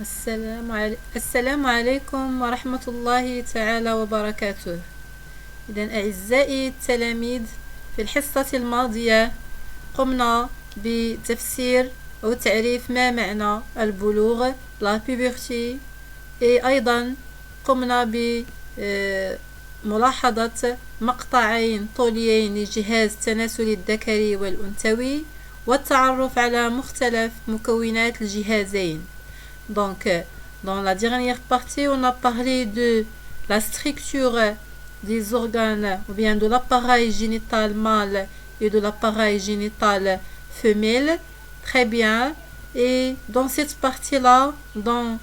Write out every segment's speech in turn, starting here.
السلام عليكم ورحمة الله تعالى وبركاته. إذن أعزائي التلاميذ، في الحصة الماضية قمنا بتفسير أو تعريف ما معنى البلوغ la puberté، أيضا قمنا بملاحظة مقطعين طوليين للجهاز التناسلي الذكري والأنثوي والتعرف على مختلف مكونات الجهازين. Donc, dans la dernière partie, on a parlé de la structure des organes ou bien de l'appareil génital mâle et de l'appareil génital femelle. Très bien. Et dans cette partie-là, dans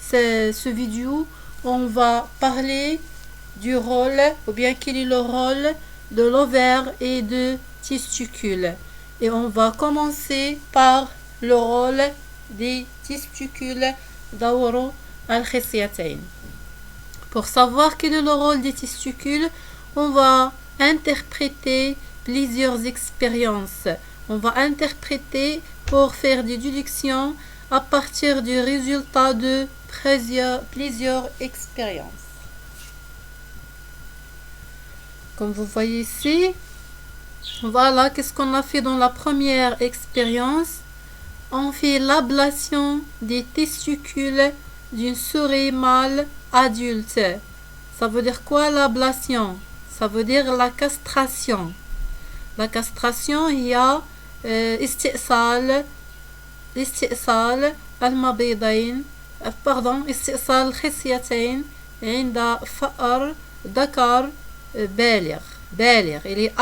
ce vidéo, on va parler du rôle ou bien quel est le rôle de l'ovaire et de testicule. Et on va commencer par le rôle des testicules دور الخصيتين. Pour savoir quel est le rôle des testicules, on va interpréter plusieurs expériences. On va interpréter pour faire des déductions à partir du résultat de plusieurs expériences. Comme vous voyez ici, voilà qu'est-ce qu'on a fait dans la première expérience. On fait l'ablation des testicules d'une souris mâle adulte. Ça veut dire quoi l'ablation? Ça veut dire la castration. La castration هي استئصال المبيضين استئصال الخصيتين عند فأر ذكر بالغ. Il est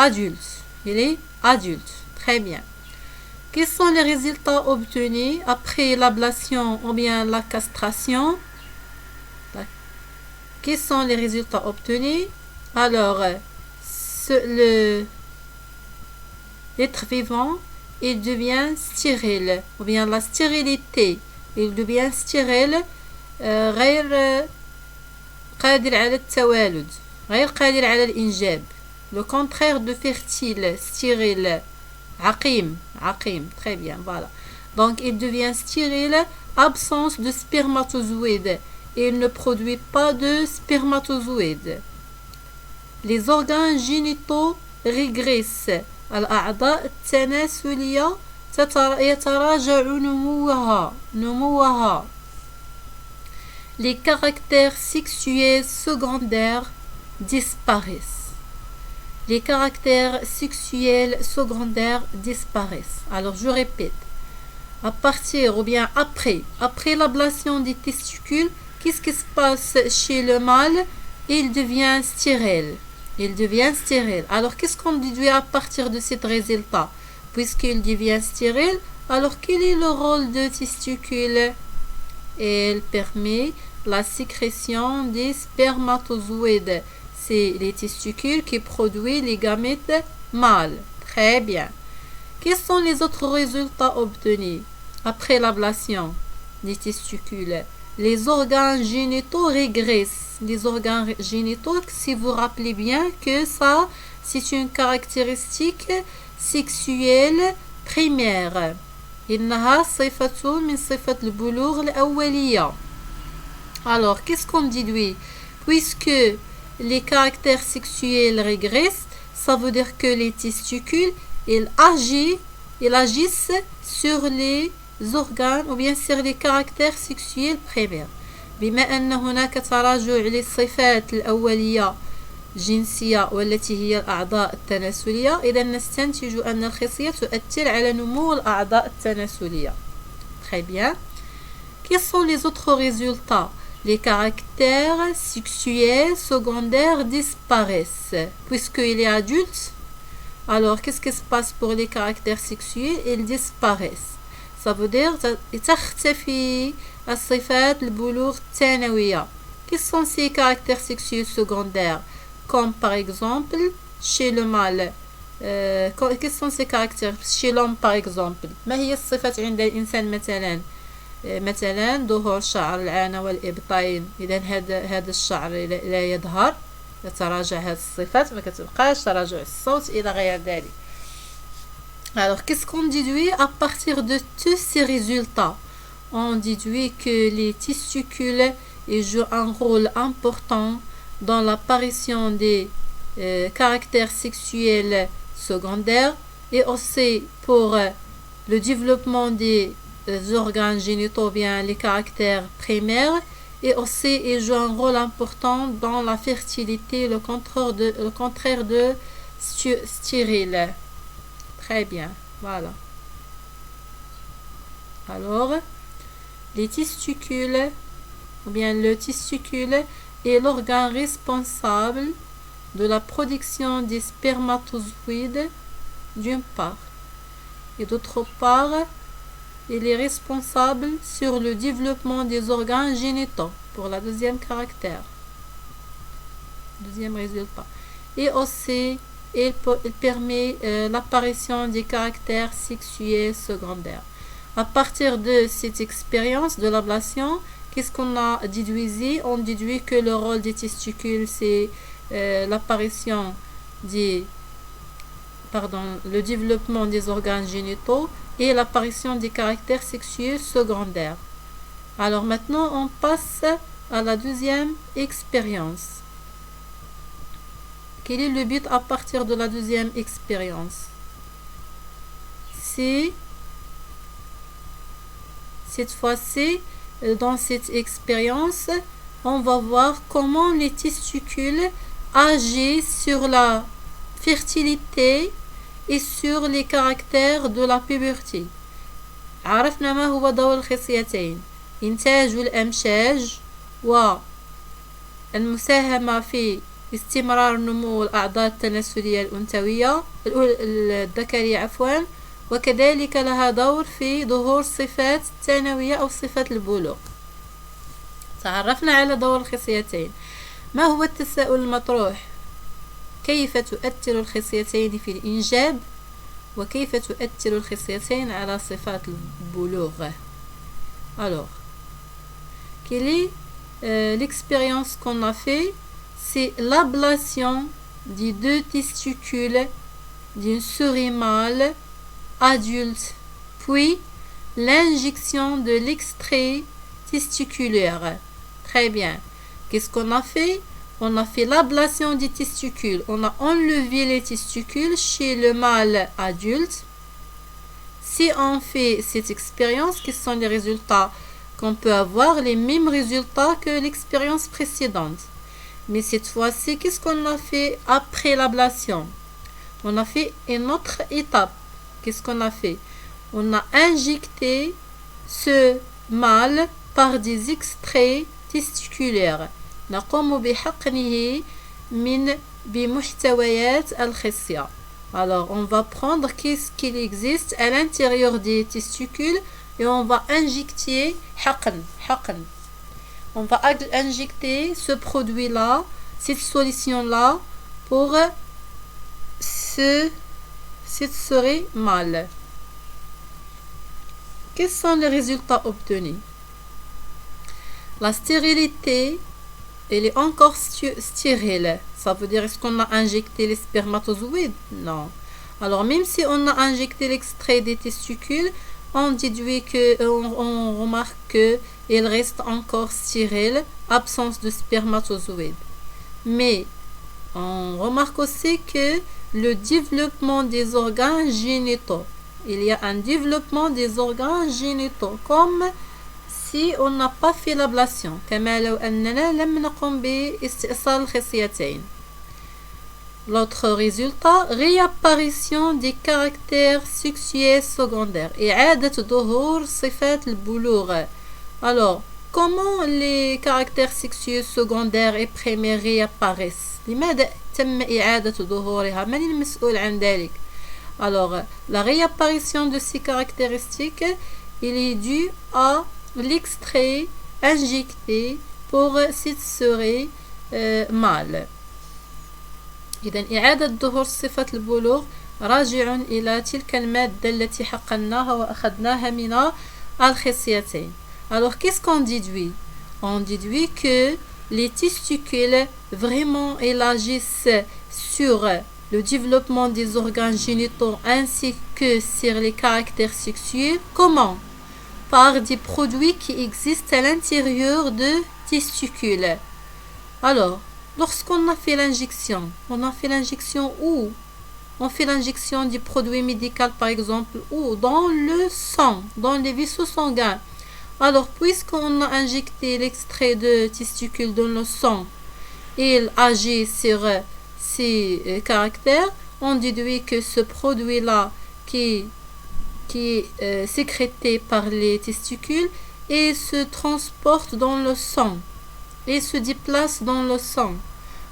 adulte. Très bien. Quels sont les résultats obtenus après l'ablation ou bien la castration? Quels sont les résultats obtenus? Alors, l'être vivant, il devient stérile, ou bien la stérilité, il devient stérile غير قادر على التوالد، غير قادر على الإنجاب. Le contraire de fertile, stérile. Aqim, très bien, voilà. Donc il devient stérile, absence de spermatozoïdes. Il ne produit pas de spermatozoïdes. Les organes génitaux régressent. الأعضاء التناسلية يتراجع نموها. Les caractères sexuels secondaires disparaissent. Les caractères sexuels secondaires disparaissent. Alors je répète, à partir ou bien après l'ablation des testicules, qu'est-ce qui se passe chez le mâle? Il devient stérile. Alors qu'est-ce qu'on déduit à partir de cet résultat? Puisqu'il devient stérile, alors quel est le rôle de testicule? Il permet la sécrétion des spermatozoïdes. C'est les testicules qui produisent les gamètes mâles. Très bien. Quels sont les autres résultats obtenus après l'ablation des testicules? Les organes génitaux régressent. Les organes génitaux, si vous rappelez bien que ça, c'est une caractéristique sexuelle primaire. إنها صفة من صفة البلوغ الأولية. Alors, qu'est-ce qu'on déduit? Puisque les caractères sexuels régressent, ça veut dire que les testicules, ils agissent sur les organes ou bien sur les caractères sexuels primaires. بما أن هناك تراجع للصفات الأولية جنسية والتي هي الأعضاء التناسلية، إذا نستنتج أن الخصية تؤثر على نمو الأعضاء التناسلية. Très bien. Quels sont les autres résultats? Les caractères sexuels secondaires disparaissent. Puisqu'il est adulte, alors qu'est-ce qui se passe pour les caractères sexuels? Ils disparaissent. Ça veut dire تختفي الصفات البلوغ الثانوية. Quels sont ces caractères sexuels secondaires? Comme par exemple chez le mâle. Quels sont ces caractères chez l'homme par exemple? ما هي الصفات عند الإنسان مثلا ظهور شعر العانة والإبطين. إذا هذا الشعر لا يظهر، يتراجع هذه الصفات، ما كتبقاش تراجع الصوت إلى غير ذلك. Alors qu'est-ce qu'on déduit à partir de tous ces résultats? on déduit que les testicules jouent un rôle important dans l'apparition des caractères sexuels secondaires et aussi pour le développement des organes génitaux, bien les caractères primaires, et aussi il joue un rôle important dans la fertilité, le contraire de stérile. Très bien, voilà. Alors, les testicules, ou bien le testicule est l'organe responsable de la production des spermatozoïdes d'une part, et d'autre part, il est responsable sur le développement des organes génitaux pour la deuxième caractère, deuxième résultat. Et aussi, il permet l'apparition des caractères sexuels secondaires. À partir de cette expérience de l'ablation, qu'est-ce qu'on a déduit? On déduit que le rôle des testicules, c'est l'apparition le développement des organes génitaux et l'apparition des caractères sexuels secondaires. Alors maintenant, on passe à la deuxième expérience. Quel est le but à partir de la deuxième expérience? C'est cette fois-ci, dans cette expérience, on va voir comment les testicules agissent sur la fertilité et sur les caractères de la puberté. عرفنا ما هو دور الخصيتين، إنتاج الأمشاج والمساهمة في استمرار نمو الأعضاء التناسلية الأنثوية الذكرية وكذلك لها دور في ظهور صفات الثانوية أو صفة البلوغ. تعرفنا على دور الخصيتين. ما هو التساؤل المطروح؟ كيف تؤثر الخصيتين في الإنجاب وكيف تؤثر الخصيتين على صفات البلوغ؟ Alors, quelle est l'expérience qu'on a fait? C'est l'ablation des deux testicules d'une souris mâle adulte, puis l'injection de l'extrait testiculaire. Très bien. Qu'est-ce qu'on a fait? On a fait l'ablation des testicules. On a enlevé les testicules chez le mâle adulte. Si on fait cette expérience, quels sont les résultats qu'on peut avoir? Les mêmes résultats que l'expérience précédente. Mais cette fois-ci, qu'est-ce qu'on a fait après l'ablation? On a fait une autre étape. Qu'est-ce qu'on a fait? On a injecté ce mâle par des extraits testiculaires. نقوم بحقنه من بمحتويات الخصية. Alors, on va prendre qu'est-ce qu'il existe à l'intérieur des testicules et on va injecter حقن. On va injecter ce produit-là, cette solution-là pour cette souris mâle. Quels sont les résultats obtenus? La stérilité, elle est encore stérile. Ça veut dire, est-ce qu'on a injecté les spermatozoïdes? Non. Alors, même si on a injecté l'extrait des testicules, on déduit on remarque qu'il reste encore stérile, absence de spermatozoïdes. Mais, on remarque aussi que le développement des organes génitaux, il y a un développement des organes génitaux, comme si on n'a pas fait l'ablation. كما لو أننا لم نقم باستئصال الخصيتين. L'autre résultat, réapparition des caractères sexuels secondaires. إعادة ظهور صفات البلوغ. Alors, comment les caractères sexuels secondaires et primaires réapparaissent? لماذا تم إعادة ظهورها؟ من المسؤول عن ذلك؟ Alors, la réapparition de ces caractéristiques, il est dû à l'extrait injecté pour cette souris mâle. إذن إعادة ظهور صفة البلوغ راجع إلى تلك المادة التي حقناها وأخذناها من الخصيتين. Alors, qu'est-ce qu'on déduit? On déduit que les testicules, vraiment, elles agissent sur le développement des organes génitaux ainsi que sur les caractères sexuels. Comment? par des produits qui existent à l'intérieur de testicules. Alors, lorsqu'on a fait l'injection, on a fait l'injection où? On fait l'injection du produit médical, par exemple, où? Dans le sang, dans les vaisseaux sanguins. Alors, puisqu'on a injecté l'extrait de testicule dans le sang, il agit sur ces caractères, on déduit que ce produit-là qui est sécrété par les testicules et se transporte dans le sang et se déplace dans le sang.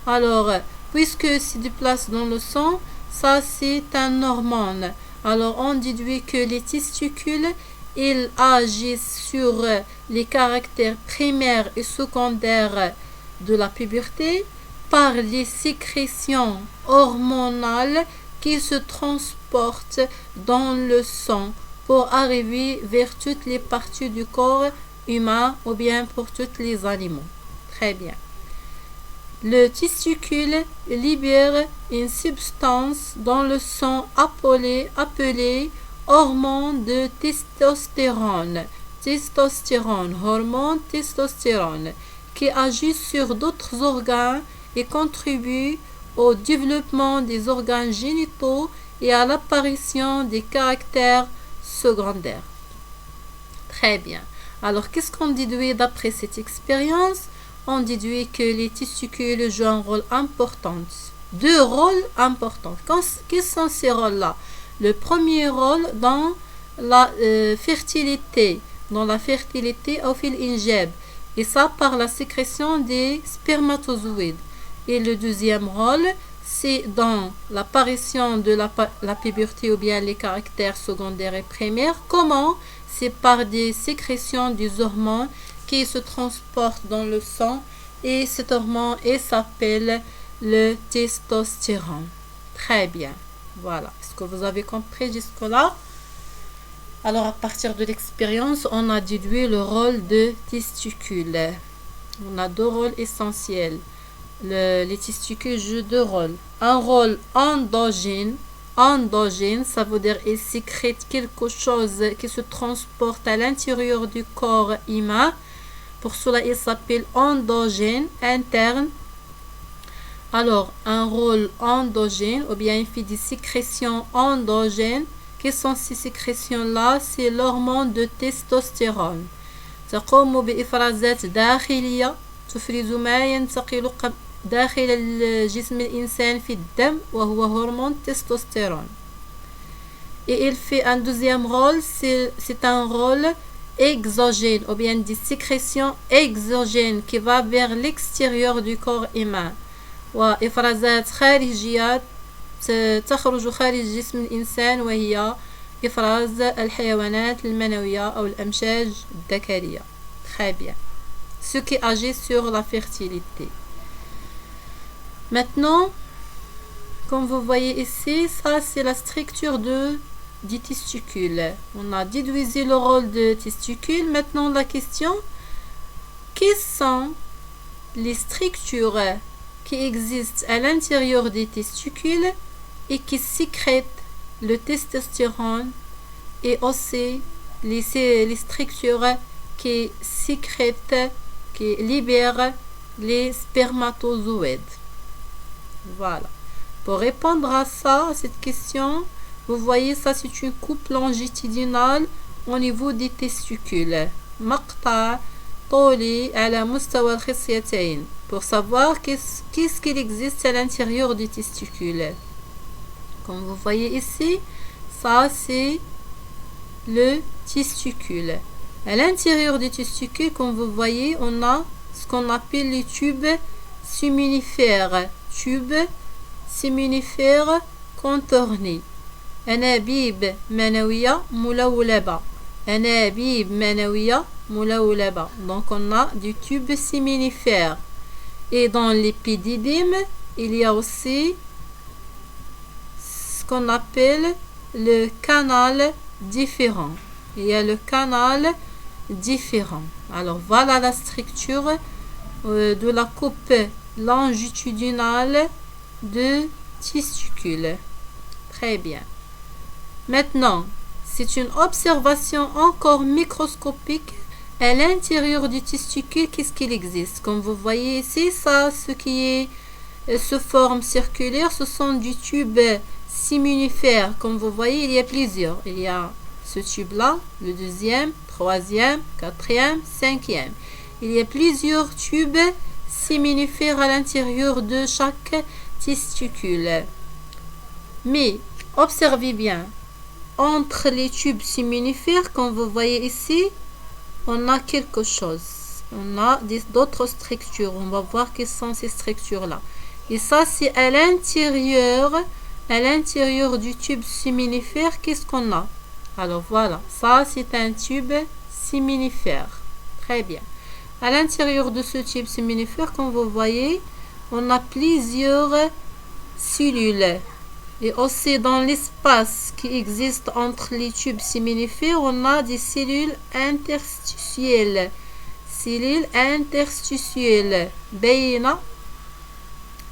Alors, puisque se déplace dans le sang, ça c'est un hormone. Alors, on déduit que les testicules, ils agissent sur les caractères primaires et secondaires de la puberté par les sécrétions hormonales qui se transportent dans le sang pour arriver vers toutes les parties du corps humain ou bien pour tous les animaux. Très bien. Le testicule libère une substance dans le sang appelée hormone de testostérone, hormone testostérone, qui agit sur d'autres organes et contribue au développement des organes génitaux et à l'apparition des caractères secondaires. Très bien. Alors, qu'est-ce qu'on déduit d'après cette expérience? On déduit que les testicules jouent un rôle important. Deux rôles importants. Quels sont ces rôles-là? Le premier rôle dans la fertilité, au fil injab, et ça par la sécrétion des spermatozoïdes. Et le deuxième rôle, c'est dans l'apparition de la puberté ou bien les caractères secondaires et primaires. Comment? C'est par des sécrétions des hormones qui se transportent dans le sang, et cet hormone s'appelle le testostérone. Très bien. Voilà. Est-ce que vous avez compris jusque-là? Alors, à partir de l'expérience, on a déduit le rôle de testicule. On a deux rôles essentiels. Les testicules jouent deux rôles. Un rôle endogène. Endogène, ça veut dire qu'ils sécrètent quelque chose qui se transporte à l'intérieur du corps humain. Pour cela, il s'appelle endogène, interne. Alors, un rôle endogène, ou bien il fait des sécrétions endogènes. Quelles sont ces sécrétions-là? C'est l'hormone de testostérone. تقوم بإفرازات داخلية تفرز ما ينتقل داخل الجسم الإنسان في الدم وهو هرمون تستوستيرون. Et il fait un deuxième rôle, c'est un rôle exogène, ou bien des sécrétions exogènes qui va vers l'extérieur du corps humain. وإفرازات خارجية تخرج خارج جسم الإنسان وهي إفراز الحيوانات المنوية أو الأمشاج الذكرية. Très bien. Ce qui agit sur la fertilité. Maintenant, comme vous voyez ici, ça c'est la structure des testicules. On a déduit le rôle de testicule. Maintenant, la question, quelles sont les structures qui existent à l'intérieur des testicules et qui sécrètent le testostérone, et aussi les structures qui sécrètent, qui libèrent les spermatozoïdes. Voilà. Pour répondre à ça, à cette question, vous voyez, ça c'est une coupe longitudinale au niveau des testicules. مقطع طولي على مستوى الخصيتين. Pour savoir qu'est-ce qu'il existe à l'intérieur du testicule. Comme vous voyez ici, ça c'est le testicule. À l'intérieur du testicule, comme vous voyez, on a ce qu'on appelle les tubes séminifères. Tubes séminifères contournés. أنابيب منوية ملولبة. أنابيب منوية ملولبة. Donc on a du tube séminifère. Et dans l'épididyme, il y a aussi ce qu'on appelle le canal différent. Il y a le canal différent. Alors voilà la structure de la coupe longitudinale de testicule. Très bien. Maintenant, c'est une observation encore microscopique à l'intérieur du testicule. Qu'est-ce qu'il existe? Comme vous voyez ici, ça, ce qui est sous forme circulaire, ce sont du tube séminifère. Comme vous voyez, il y a plusieurs. Il y a ce tube-là, le deuxième, troisième, quatrième, cinquième. Il y a plusieurs tubes séminifères à l'intérieur de chaque testicule. Mais observez bien, entre les tubes séminifères, comme vous voyez ici, on a quelque chose. On a d'autres structures. On va voir quelles sont ces structures-là. Et ça, c'est à l'intérieur du tube séminifère. Qu'est-ce qu'on a? Alors voilà, ça c'est un tube séminifère. Très bien. À l'intérieur de ce tube séminifère, comme vous voyez, on a plusieurs cellules. Et aussi dans l'espace qui existe entre les tubes séminifères, on a des cellules interstitielles. Cellules interstitielles. بينة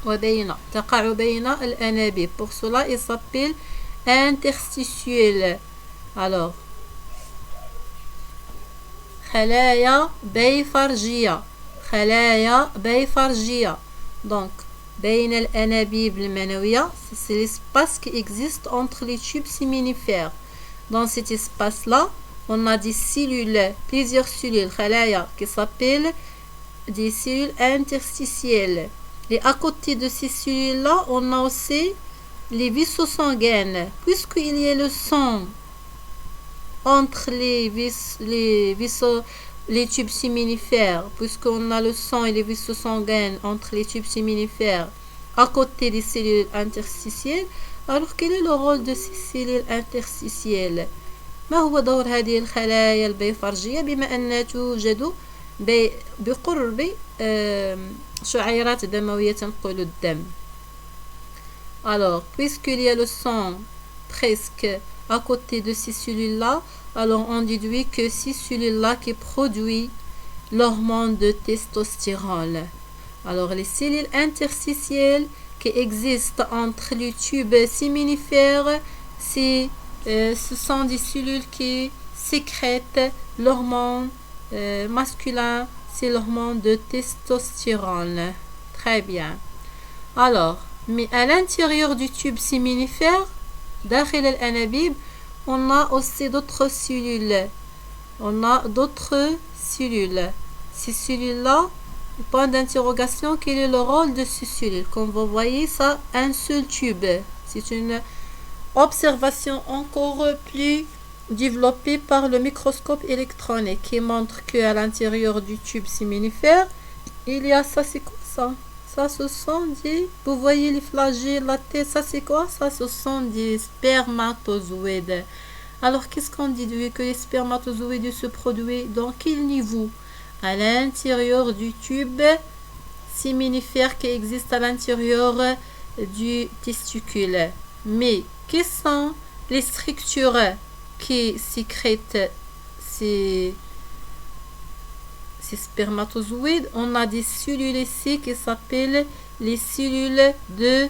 وبينة تقع بين الأنابيب. Pour cela, il s'appelle interstitiel. Alors, خلايا بيفرجية. خلايا بيفرجية. Donc, بين الأنابيب المنوية, c'est l'espace qui existe entre les tubes séminifères. Dans cet espace-là, on a des cellules, plusieurs cellules, خلايا, qui s'appellent des cellules interstitielles. Et à côté de ces cellules-là, on a aussi les vaisseaux sanguins. Puisqu'il y a le sang entre les tubes séminifères, puisqu'on a le sang et les vaisseaux sanguins entre les tubes séminifères à côté des cellules interstitielles, alors quel est le rôle de ces cellules interstitielles? ما هو دور هذه الخلايا البيفرجية بما أنها توجد بقرب شعيرات دموية تنقل الدم. Alors, puisqu'il y a le sang presque à côté de ces cellules-là, alors on déduit que ces cellules-là qui produisent l'hormone de testostérone. Alors, les cellules interstitielles qui existent entre les tubes séminifères, ce sont des cellules qui sécrètent l'hormone masculin, c'est l'hormone de testostérone. Très bien. Alors, mais à l'intérieur du tube séminifère, داخل الأنابيب, on a aussi d'autres cellules. On a d'autres cellules. Ces cellules-là, point d'interrogation, quel est le rôle de ces cellules? Comme vous voyez, ça, un seul tube. C'est une observation encore plus développée par le microscope électronique qui montre qu'à l'intérieur du tube séminifère, il y a ça, c'est quoi ça? Ça, ce sont des... Vous voyez les flagelles, la tête, ça c'est quoi? Ça, ce sont des spermatozoïdes. Alors, qu'est-ce qu'on dit? Que les spermatozoïdes se produisent dans quel niveau? À l'intérieur du tube séminifère qui existe à l'intérieur du testicule. Mais, quelles sont les structures qui sécrètent ces spermatozoïdes? On a des cellules ici qui s'appellent les cellules de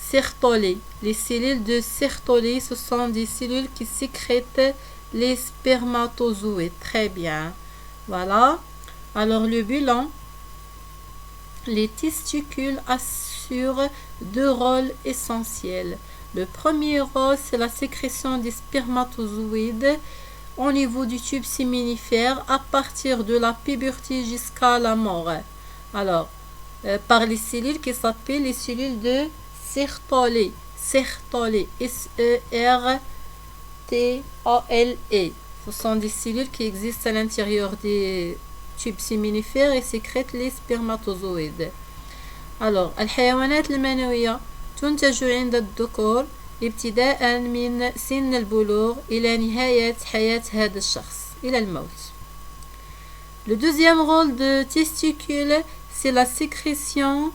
Sertoli. Les cellules de Sertoli, ce sont des cellules qui sécrètent les spermatozoïdes. Très bien. Voilà. Alors le bilan, les testicules assurent deux rôles essentiels. Le premier rôle, c'est la sécrétion des spermatozoïdes au niveau du tube séminifère à partir de la puberté jusqu'à la mort. Alors, par les cellules qui s'appellent les cellules de Sertoli. Sertoli, S-E-R-T-A-L-E. Ce sont des cellules qui existent à l'intérieur des tubes séminifères et sécrètent les spermatozoïdes. Alors, الحيوانات المنوية تنتج عند الذكور ابتداء من سن البلوغ إلى نهاية حياة هذا الشخص إلى الموت. Le deuxième rôle de testicule, c'est la sécrétion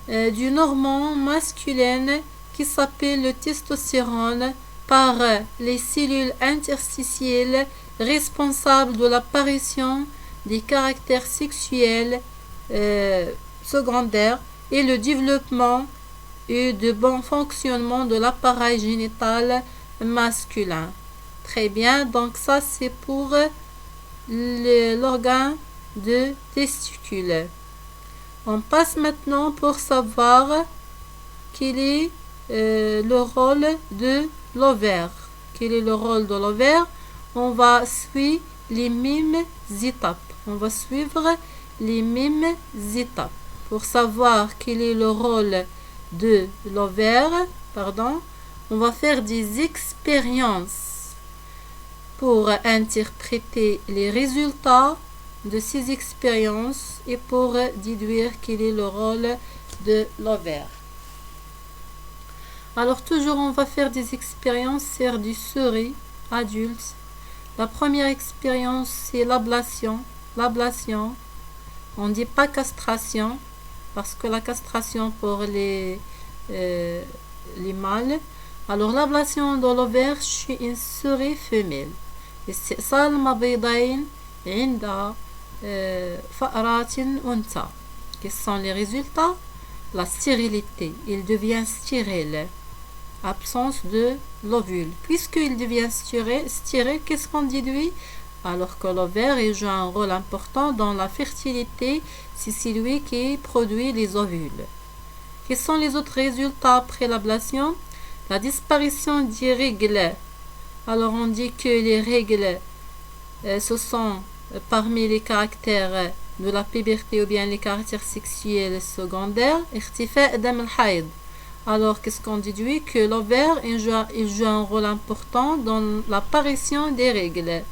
d'une hormone masculine qui s'appelle le testostérone par les cellules interstitielles responsables de l'apparition des caractères sexuels secondaires et le développement et de bon fonctionnement de l'appareil génital masculin. Très bien, donc ça c'est pour l'organe de testicule. On passe maintenant pour savoir quel est le rôle de l'ovaire. Quel est le rôle de l'ovaire? On va suivre les mêmes étapes. On va suivre les mêmes étapes. Pour savoir quel est le rôle de l'ovaire, on va faire des expériences pour interpréter les résultats de ces expériences et pour déduire quel est le rôle de l'ovaire. Alors toujours on va faire des expériences sur du souris adulte. La première expérience c'est l'ablation. L'ablation, on ne dit pas castration parce que la castration pour les mâles. Alors l'ablation de l'ovaire chez une souris femelle. استئصال المبيضين عند فأرات أنثى. Quels sont les résultats? La stérilité, il devient stérile. Absence de l'ovule. Puisqu'il devient stérile, qu'est-ce qu'on déduit? Alors que l'ovaire joue un rôle important dans la fertilité, c'est lui qui produit les ovules. Quels sont les autres résultats après l'ablation? La disparition des règles. Alors on dit que les règles, ce sont parmi les caractères de la puberté ou bien les caractères sexuels secondaires. اختفاء دم الحيض. Alors qu'est-ce qu'on déduit? Que l'ovaire il joue un rôle important dans l'apparition des règles.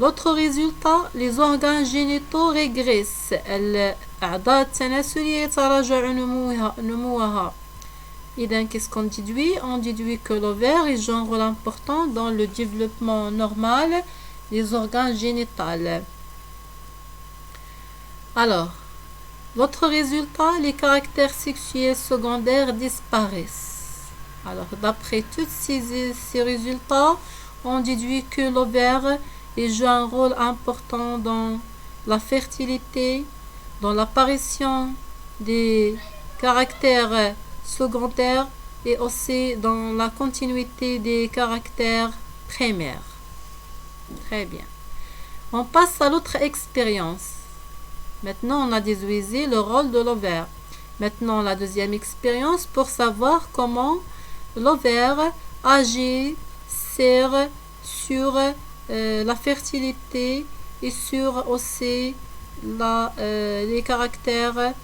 L'autre résultat, les organes génitaux régressent. الأعضاء التناسلية يتراجع نموها. Et donc, qu'est-ce qu'on déduit? On déduit que l'ovaire joue un rôle important dans le développement normal des organes génitaux. Alors, l'autre résultat, les caractères sexuels secondaires disparaissent. Alors, d'après tous ces résultats, on déduit que l'ovaire joue un rôle important dans la fertilité, dans l'apparition des caractères secondaires et aussi dans la continuité des caractères primaires. Très bien. On passe à l'autre expérience. Maintenant, on a déduit le rôle de l'ovaire. Maintenant, la deuxième expérience pour savoir comment l'ovaire agit sur la fertilité et sur aussi les caractères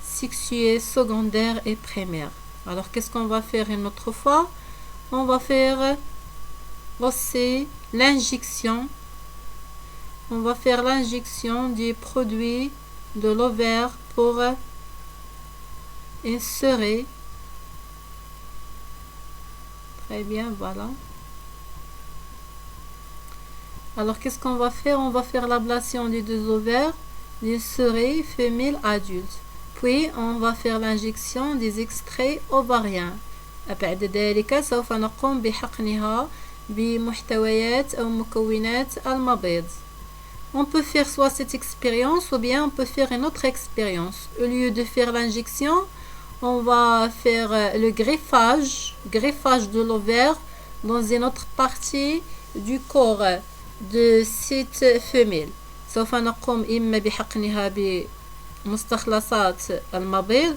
sexuels secondaires et primaires. Alors, qu'est-ce qu'on va faire une autre fois? On va faire aussi l'injection. On va faire l'injection du produit de l'ovaire pour insérer. Très bien, voilà. Alors, qu'est-ce qu'on va faire? On va faire l'ablation des deux ovaires, d'une souris femelle adulte. Puis, on va faire l'injection des extraits ovariens. بعد ذلك سوف نقوم بحقنها بمحتويات أو مكونات المبيض. On peut faire soit cette expérience ou bien on peut faire une autre expérience. Au lieu de faire l'injection, on va faire le greffage de l'ovaire dans une autre partie du corps de cette femelle. سوف نقوم إما بحقنها بمستخلصات المبيض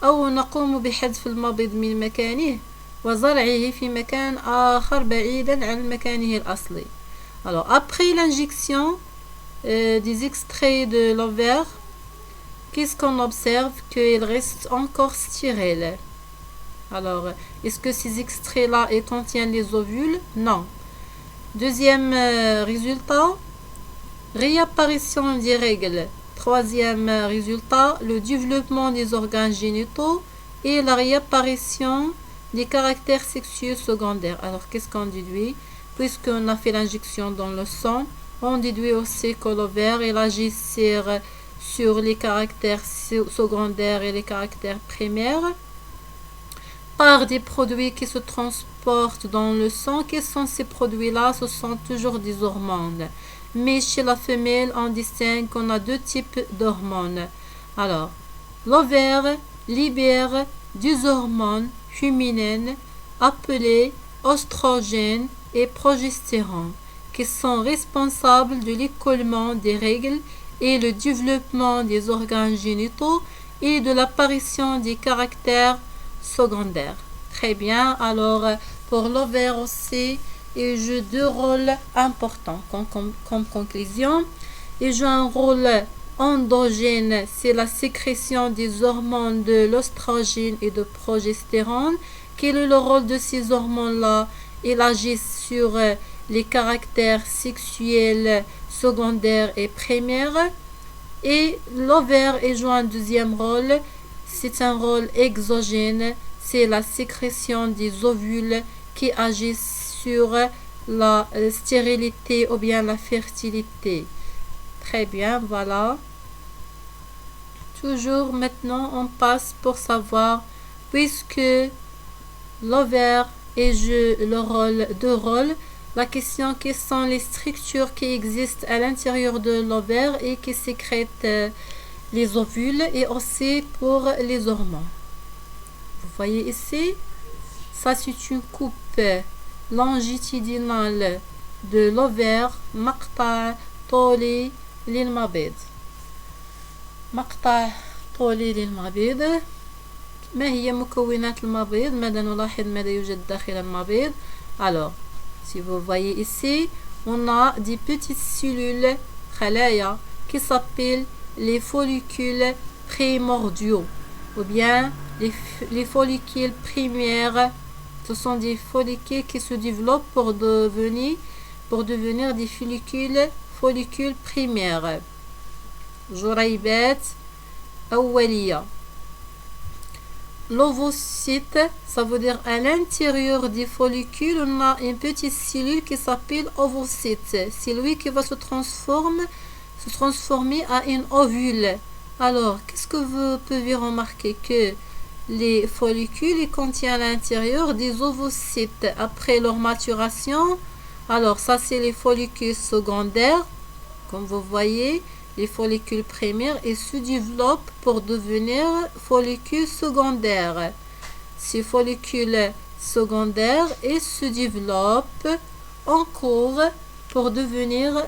أو نقوم بحذف المبيض من مكانه وزرعه في مكان آخر بعيدا عن مكانه الأصلي. Alors, après l'injection des extraits de l'ovaire, qu'est-ce qu'on observe? Qu'il reste encore stérile. Alors, est-ce que ces extraits-là contiennent les ovules? Non. Deuxième résultat, réapparition des règles. Troisième résultat, le développement des organes génitaux et la réapparition des caractères sexuels secondaires. Alors, qu'est-ce qu'on déduit? Puisqu'on a fait l'injection dans le sang, on déduit aussi que l'ovaire agit sur les caractères secondaires et les caractères primaires par des produits qui se transportent dans le sang. Quels sont ces produits-là? Ce sont toujours des hormones. Mais chez la femelle, on distingue qu'on a deux types d'hormones. Alors, l'ovaire libère des hormones féminines appelées oestrogène et progestérone, qui sont responsables de l'écoulement des règles et le développement des organes génitaux et de l'apparition des caractères secondaires. Très bien, alors pour l'ovaire aussi, il joue deux rôles importants comme conclusion. Il joue un rôle endogène, c'est la sécrétion des hormones de l'oestrogène et de progestérone. Quel est le rôle de ces hormones-là? Il agit sur les caractères sexuels secondaires et primaires. Et l'ovaire joue un deuxième rôle, c'est un rôle exogène, c'est la sécrétion des ovules qui agissent sur la stérilité ou bien la fertilité. Très bien, voilà. Toujours maintenant, on passe pour savoir, puisque l'ovaire joue le rôle de rôle, la question, quelles sont les structures qui existent à l'intérieur de l'ovaire et qui sécrètent les ovules et aussi pour les hormones. Vous voyez ici, ça c'est une coupe longitudinale de l'ovaire, مقطع طولي للمبيض. مقطع طولي للمبيض. ما هي مكونات المبيض؟ ماذا نلاحظ ماذا يوجد داخل المبيض؟ Alors, si vous voyez ici, on a des petites cellules خلايا qui s'appellent les follicules primordiaux ou bien les follicules primaires. Ce sont des follicules qui se développent pour devenir des follicules primaires. جريبات أولية. L'ovocyte, ça veut dire à l'intérieur des follicules, on a une petite cellule qui s'appelle ovocyte. C'est lui qui va se transformer à une ovule. Alors, qu'est-ce que vous pouvez remarquer? Que les follicules contiennent à l'intérieur des ovocytes après leur maturation. Alors, ça c'est les follicules secondaires, comme vous voyez. Les follicules primaires et se développent pour devenir follicules secondaires. Ces follicules secondaires se développent en cours pour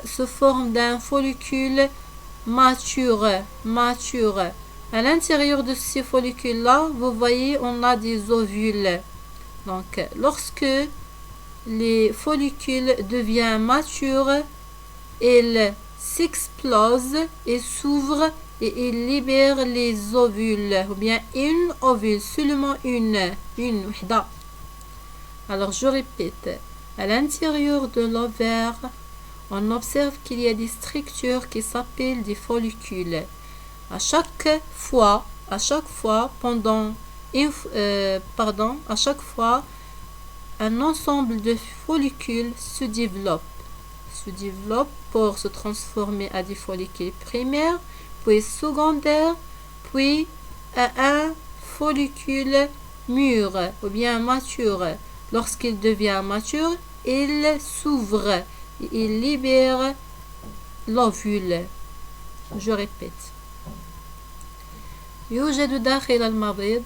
se forment d'un follicule mature. À l'intérieur de ces follicules-là, vous voyez, on a des ovules. Donc, lorsque les follicules deviennent matures, ils s'explose et s'ouvre et il libère les ovules ou bien une ovule, seulement une وحدة. Alors je répète, à l'intérieur de l'ovaire on observe qu'il y a des structures qui s'appellent des follicules. À chaque fois un ensemble de follicules se développe pour se transformer à des follicules primaires, puis secondaires, puis à un follicule mûr ou bien mature. Lorsqu'il devient mature, il s'ouvre et il libère l'ovule. Je répète. يوجد داخل المبيض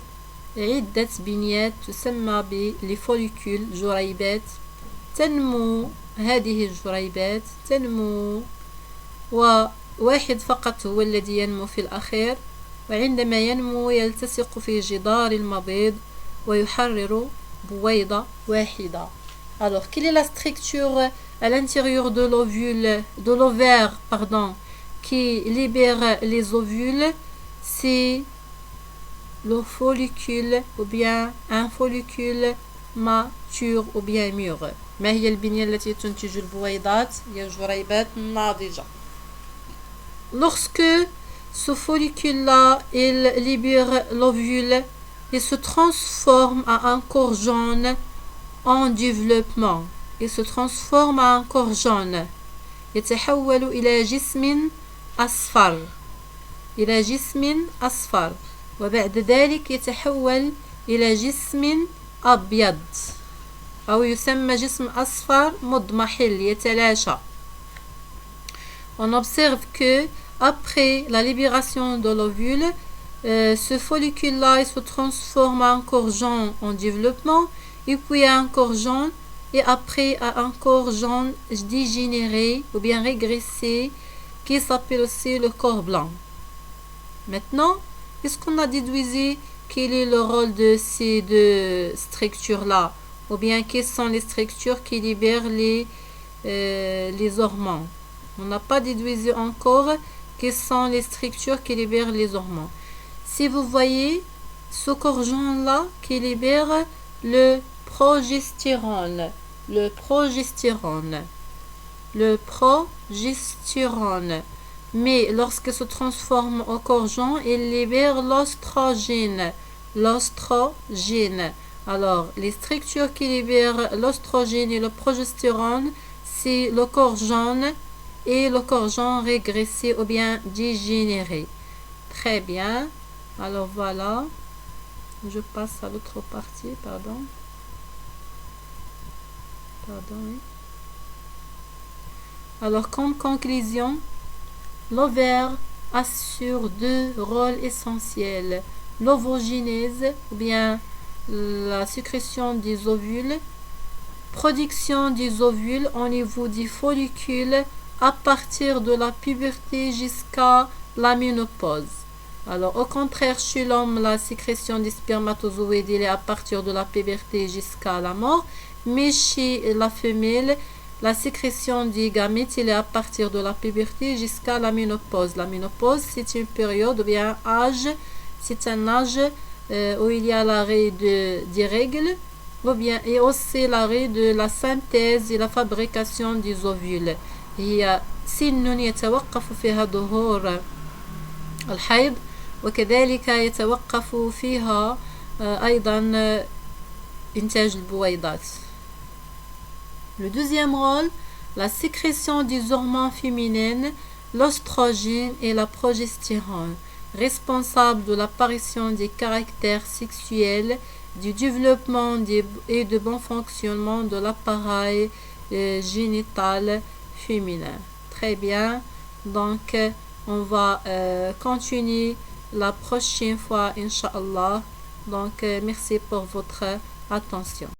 عدة بنيات تسمى بالفوليكول جريبات. تنمو هذه الجريبات وواحد فقط هو الذي ينمو في الأخير، وعندما ينمو يلتصق في جدار المبيض ويحرر بويضة واحدة. Alors, quelle est la structure à l'intérieur de l'ovaire, qui libère les ovules? C'est le follicule ou bien un follicule mature ou bien mûr. ما هي البنية التي تنتج البويضات؟ هي الجريبات الناضجة. Lorsque ce follicule-là, il libère l'ovule, il se transforme à un corps jaune en développement. Il se transforme à un corps jaune. يتحول إلى جسم أصفر. وبعد ذلك يتحول إلى جسم أبيض. أو يسمى جسم أصفر مضمحل يتلاشى. On observe que après la libération de l'ovule, ce follicule-là se transforme en corps jaune en développement et puis un corps jaune et après à un corps jaune dégénéré ou bien régressé qui s'appelle aussi le corps blanc. Maintenant, est-ce qu'on a déduit quel est le rôle de ces deux structures-là, ou bien quelles sont les structures qui libèrent les hormones? On n'a pas déduit encore quelles sont les structures qui libèrent les hormones. Si vous voyez ce corps jaune-là qui libère le progestérone, le progestérone. Mais lorsque se transforme au corps jaune, il libère l'oestrogène. Alors, les structures qui libèrent l'oestrogène et le progestérone, c'est le corps jaune et le corps jaune régressé ou bien dégénéré. Très bien. Alors voilà. Je passe à l'autre partie, pardon. Oui. Alors, comme conclusion, l'ovaire assure deux rôles essentiels. L'ovogénèse, ou bien la sécrétion des ovules, production des ovules au niveau des follicules à partir de la puberté jusqu'à la ménopause. Alors, au contraire, chez l'homme, la sécrétion des spermatozoïdes est à partir de la puberté jusqu'à la mort, mais chez la femelle, la sécrétion des gamètes est à partir de la puberté jusqu'à la ménopause. La ménopause, c'est une période ou bien âge, c'est un âge où il y a l'arrêt des règles, ou bien et aussi l'arrêt de la synthèse et la fabrication des ovules. هي سن يتوقف فيها ظهور الحيض وكذلك يتوقف فيها أيضا إنتاج البويضات. Le deuxième rôle, la sécrétion des hormones féminines, l'oestrogène et la progestérone, responsables de l'apparition des caractères sexuels, du développement et du bon fonctionnement de l'appareil génital féminin. Très bien. Donc, on va continuer la prochaine fois, Inch'Allah. Donc, merci pour votre attention.